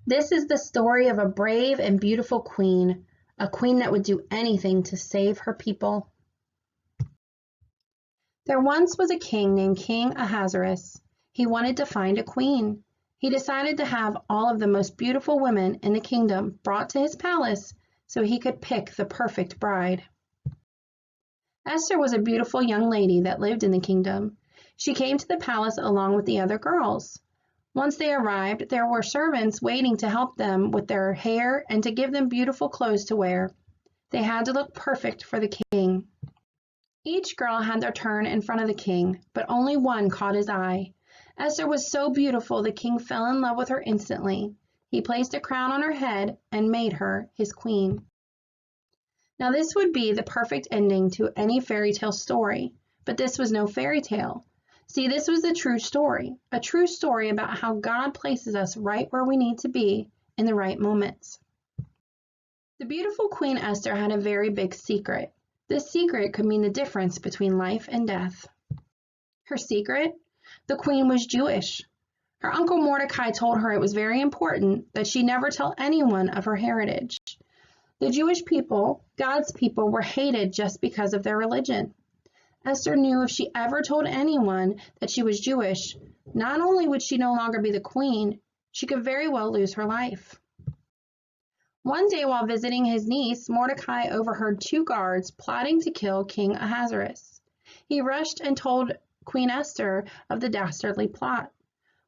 This is the story of a brave and beautiful queen, a queen that would do anything to save her people. There once was a king named King Ahasuerus. He wanted to find a queen. He decided to have all of the most beautiful women in the kingdom brought to his palace so he could pick the perfect bride. Esther was a beautiful young lady that lived in the kingdom. She came to the palace along with the other girls. Once they arrived, there were servants waiting to help them with their hair and to give them beautiful clothes to wear. They had to look perfect for the king. Each girl had their turn in front of the king, but only one caught his eye. Esther was so beautiful the king fell in love with her instantly. He placed a crown on her head and made her his queen. Now this would be the perfect ending to any fairy tale story, but this was no fairy tale. See, this was a true story about how God places us right where we need to be in the right moments. The beautiful Queen Esther had a very big secret. This secret could mean the difference between life and death. Her secret? The queen was Jewish. Her uncle Mordecai told her it was very important that she never tell anyone of her heritage. The Jewish people, God's people, were hated just because of their religion. Esther knew if she ever told anyone that she was Jewish, not only would she no longer be the queen, she could very well lose her life. One day while visiting his niece, Mordecai overheard two guards plotting to kill King Ahasuerus. He rushed and told Queen Esther of the dastardly plot.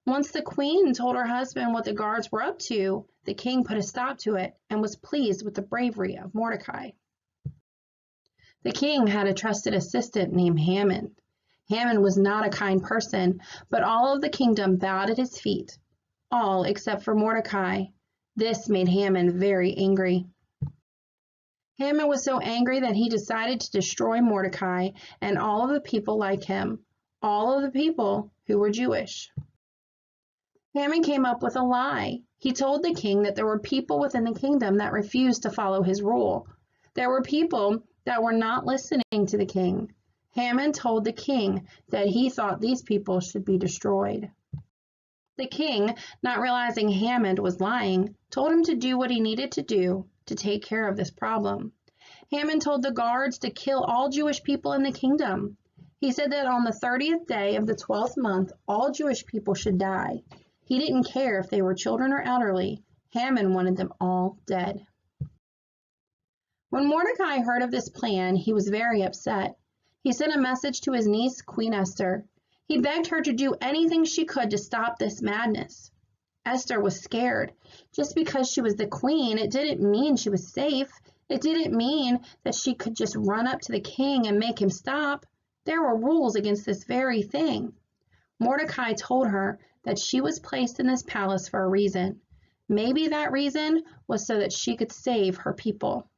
Once the queen told her husband what the guards were up to, the king put a stop to it and was pleased with the bravery of Mordecai. The king had a trusted assistant named Haman. Haman was not a kind person, but all of the kingdom bowed at his feet, all except for Mordecai. This made Haman very angry. Haman was so angry that he decided to destroy Mordecai and all of the people like him, all of the people who were Jewish. Haman came up with a lie. He told the king that there were people within the kingdom that refused to follow his rule. There were people that were not listening to the king. Haman told the king that he thought these people should be destroyed. The king, not realizing Haman was lying, told him to do what he needed to do to take care of this problem. Haman told the guards to kill all Jewish people in the kingdom. He said that on the 30th day of the 12th month, all Jewish people should die. He didn't care if they were children or elderly. Haman wanted them all dead. When Mordecai heard of this plan, he was very upset. He sent a message to his niece, Queen Esther. He begged her to do anything she could to stop this madness. Esther was scared. Just because she was the queen, it didn't mean she was safe. It didn't mean that she could just run up to the king and make him stop. There were rules against this very thing. Mordecai told her that she was placed in this palace for a reason. Maybe that reason was so that she could save her people.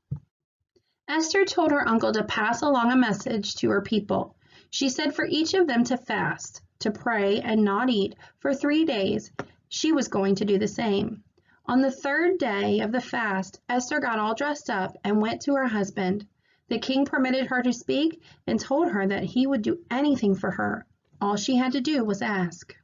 Esther told her uncle to pass along a message to her people. She said for each of them to fast, to pray, and not eat for 3 days. She was going to do the same. On the 3rd day of the fast, Esther got all dressed up and went to her husband. The king permitted her to speak and told her that he would do anything for her. All she had to do was ask.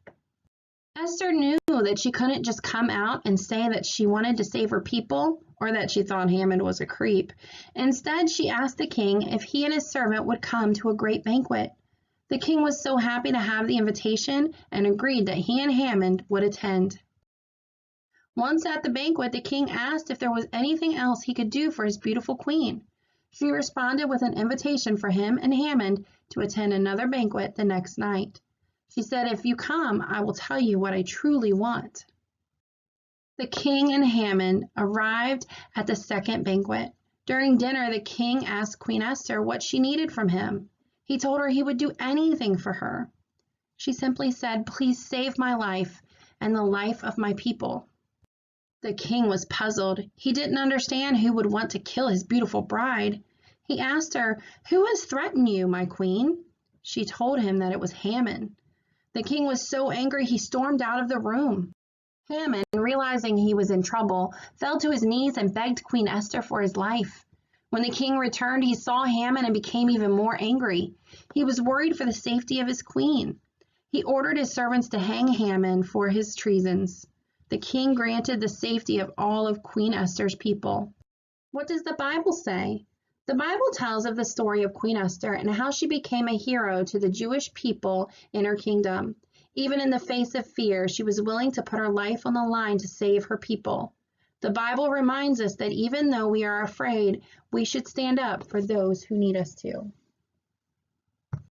Esther knew that she couldn't just come out and say that she wanted to save her people or that she thought Haman was a creep. Instead, she asked the king if he and his servant would come to a great banquet. The king was so happy to have the invitation and agreed that he and Haman would attend. Once at the banquet, the king asked if there was anything else he could do for his beautiful queen. She responded with an invitation for him and Haman to attend another banquet the next night. She said, "If you come, I will tell you what I truly want." The king and Haman arrived at the second banquet. During dinner, the king asked Queen Esther what she needed from him. He told her he would do anything for her. She simply said, "Please save my life and the life of my people." The king was puzzled. He didn't understand who would want to kill his beautiful bride. He asked her, "Who has threatened you, my queen?" She told him that it was Haman. The king was so angry he stormed out of the room. Haman, realizing he was in trouble, fell to his knees and begged Queen Esther for his life. When the king returned, he saw Haman and became even more angry. He was worried for the safety of his queen. He ordered his servants to hang Haman for his treasons. The king granted the safety of all of Queen Esther's people. What does the Bible say? The Bible tells of the story of Queen Esther and how she became a hero to the Jewish people in her kingdom. Even in the face of fear, she was willing to put her life on the line to save her people. The Bible reminds us that even though we are afraid, we should stand up for those who need us to.